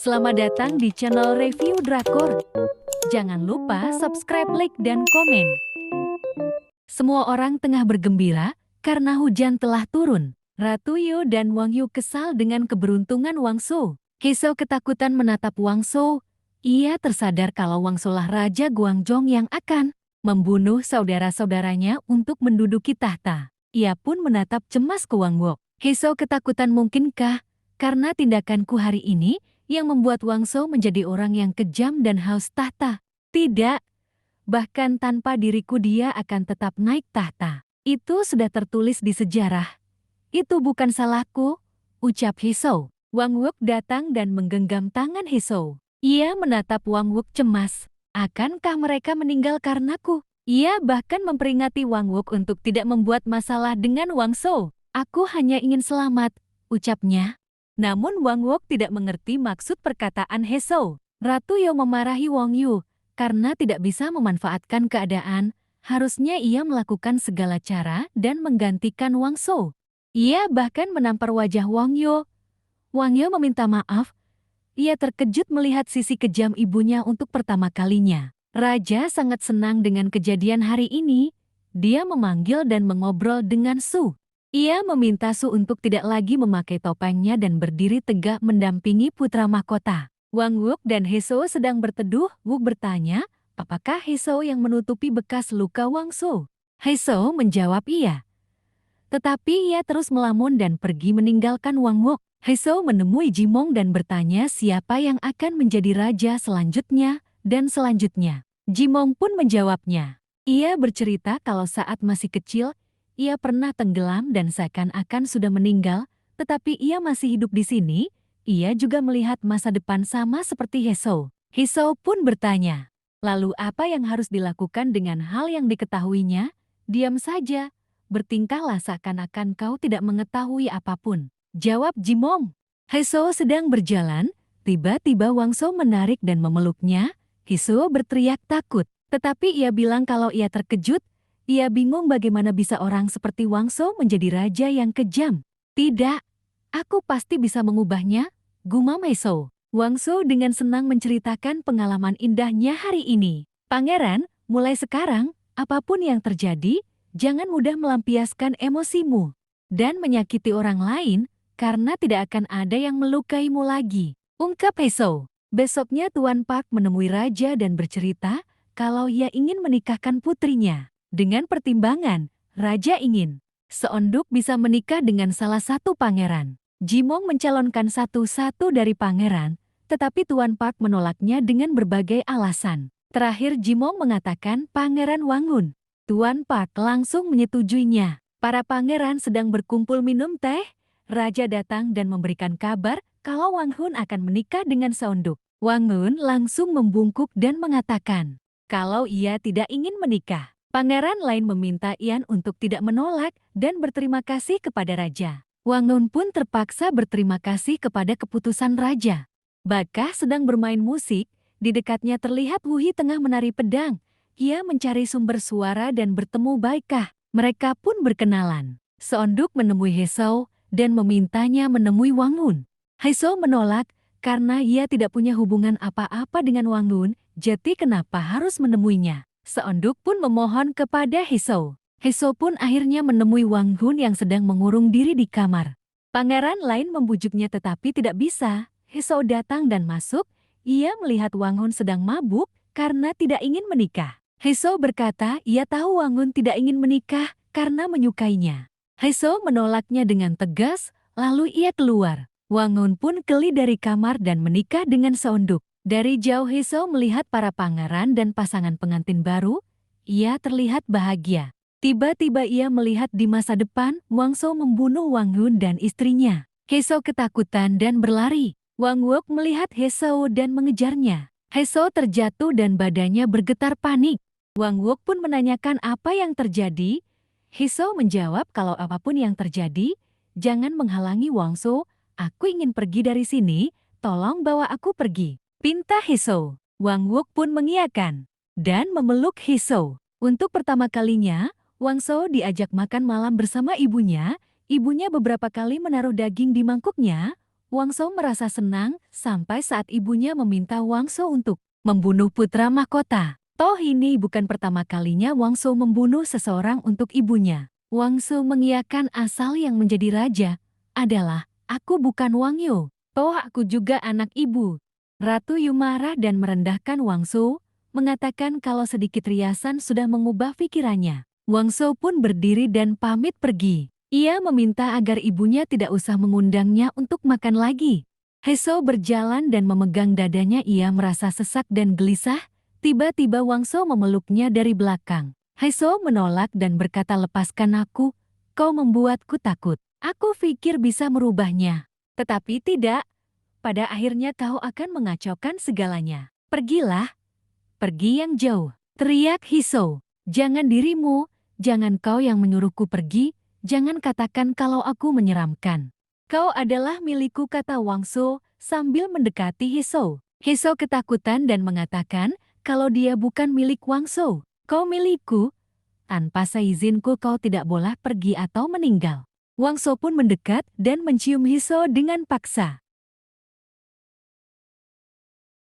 Selamat datang di channel Review Drakor. Jangan lupa subscribe, like, dan komen. Semua orang tengah bergembira karena hujan telah turun. Ratu Yu dan Wang Yu kesal dengan keberuntungan Wang Shou. Heso ketakutan menatap Wang Shou. Ia tersadar kalau Wang Shou lah Raja Guangzhong yang akan membunuh saudara-saudaranya untuk menduduki tahta. Ia pun menatap cemas ke Wang Wok. Heso ketakutan, mungkinkah karena tindakanku hari ini yang membuat Wang Shou menjadi orang yang kejam dan haus tahta? Tidak, bahkan tanpa diriku dia akan tetap naik tahta. Itu sudah tertulis di sejarah. Itu bukan salahku, ucap Heso. Wang Wok datang dan menggenggam tangan Heso. Ia menatap Wang Wok cemas. Akankah mereka meninggal karenaku? Ia bahkan memperingati Wang Wok untuk tidak membuat masalah dengan Wang Shou. Aku hanya ingin selamat, ucapnya. Namun Wang Wok tidak mengerti maksud perkataan Heso. Ratu Yu memarahi Wang Yu karena tidak bisa memanfaatkan keadaan. Harusnya ia melakukan segala cara dan menggantikan Wang Shou. Ia bahkan menampar wajah Wang Yu. Wang Yu meminta maaf. Ia terkejut melihat sisi kejam ibunya untuk pertama kalinya. Raja sangat senang dengan kejadian hari ini. Dia memanggil dan mengobrol dengan Su. Ia meminta Su untuk tidak lagi memakai topengnya dan berdiri tegak mendampingi putra mahkota. Wang Wok dan Heso sedang berteduh. Wok bertanya, apakah Heso yang menutupi bekas luka Wang Shou? Heso menjawab iya. Tetapi ia terus melamun dan pergi meninggalkan Wang Wok. Heso menemui Jimong dan bertanya siapa yang akan menjadi raja selanjutnya dan selanjutnya. Jimong pun menjawabnya. Ia bercerita kalau saat masih kecil, ia pernah tenggelam dan seakan-akan sudah meninggal, tetapi ia masih hidup di sini. Ia juga melihat masa depan sama seperti Heso. Heso pun bertanya, lalu apa yang harus dilakukan dengan hal yang diketahuinya? Diam saja, bertingkahlah seakan-akan kau tidak mengetahui apapun, jawab Jimong. Heso sedang berjalan, tiba-tiba Wang Shou menarik dan memeluknya. Heso berteriak takut, tetapi ia bilang kalau ia terkejut. Ia bingung bagaimana bisa orang seperti Wang Shou menjadi raja yang kejam. Tidak, aku pasti bisa mengubahnya, gumam Heso. Wang Shou dengan senang menceritakan pengalaman indahnya hari ini. Pangeran, mulai sekarang, apapun yang terjadi, jangan mudah melampiaskan emosimu dan menyakiti orang lain, karena tidak akan ada yang melukaimu lagi, ungkap Heso. Besoknya Tuan Park menemui raja dan bercerita kalau ia ingin menikahkan putrinya. Dengan pertimbangan, raja ingin Seonduk bisa menikah dengan salah satu pangeran. Jimong mencalonkan satu-satu dari pangeran, tetapi Tuan Park menolaknya dengan berbagai alasan. Terakhir Jimong mengatakan Pangeran Wangun. Tuan Park langsung menyetujuinya. Para pangeran sedang berkumpul minum teh. Raja datang dan memberikan kabar kalau Wang Hun akan menikah dengan Seonduk. Wang Hun langsung membungkuk dan mengatakan kalau ia tidak ingin menikah. Pangeran lain meminta Ian untuk tidak menolak dan berterima kasih kepada raja. Wang Hun pun terpaksa berterima kasih kepada keputusan raja. Bakah sedang bermain musik, di dekatnya terlihat Wuhi tengah menari pedang. Ia mencari sumber suara dan bertemu Baikah. Mereka pun berkenalan. Seonduk menemui Heso dan memintanya menemui Wang Hun. Heso menolak karena ia tidak punya hubungan apa-apa dengan Wang Hun, jadi kenapa harus menemuinya? Seonduk pun memohon kepada Heso. Heso pun akhirnya menemui Wang Hun yang sedang mengurung diri di kamar. Pangeran lain membujuknya tetapi tidak bisa. Heso datang dan masuk. Ia melihat Wang Hun sedang mabuk karena tidak ingin menikah. Heso berkata ia tahu Wang Hun tidak ingin menikah karena menyukainya. Heso menolaknya dengan tegas, lalu ia keluar. Wang Hun pun keli dari kamar dan menikah dengan Seonduk. Dari jauh Heso melihat para pangeran dan pasangan pengantin baru. Ia terlihat bahagia. Tiba-tiba ia melihat di masa depan Wang Shou membunuh Wang Hun dan istrinya. Heso ketakutan dan berlari. Wang Wok melihat Heso dan mengejarnya. Heso terjatuh dan badannya bergetar panik. Wang Wok pun menanyakan apa yang terjadi. Heso menjawab kalau apapun yang terjadi, jangan menghalangi Wang Shou. Aku ingin pergi dari sini, tolong bawa aku pergi, pinta Heso. Wang Wok pun mengiyakan dan memeluk Heso. Untuk pertama kalinya, Wang Shou diajak makan malam bersama ibunya. Ibunya beberapa kali menaruh daging di mangkuknya. Wang Shou merasa senang sampai saat ibunya meminta Wang Shou untuk membunuh putra mahkota. Toh ini bukan pertama kalinya Wang Shou membunuh seseorang untuk ibunya. Wang Shou mengiyakan asal yang menjadi raja adalah, aku bukan Wang Yu. Toh aku juga anak ibu. Ratu Yu marah dan merendahkan Wang Shou, mengatakan kalau sedikit riasan sudah mengubah pikirannya. Wang Shou pun berdiri dan pamit pergi. Ia meminta agar ibunya tidak usah mengundangnya untuk makan lagi. He Shou berjalan dan memegang dadanya, ia merasa sesak dan gelisah. Tiba-tiba Wang Shou memeluknya dari belakang. He Shou menolak dan berkata, lepaskan aku, kau membuatku takut. Aku pikir bisa merubahnya. Tetapi tidak, pada akhirnya kau akan mengacaukan segalanya. Pergilah, pergi yang jauh, teriak He Shou. Jangan dirimu, jangan kau yang menyuruhku pergi, jangan katakan kalau aku menyeramkan. Kau adalah milikku, kata Wang Shou sambil mendekati He Shou. He Shou ketakutan dan mengatakan kalau dia bukan milik Wang Shou. Kau milikku, tanpa seizinku kau tidak boleh pergi atau meninggal. Wang Shou pun mendekat dan mencium He Shou dengan paksa.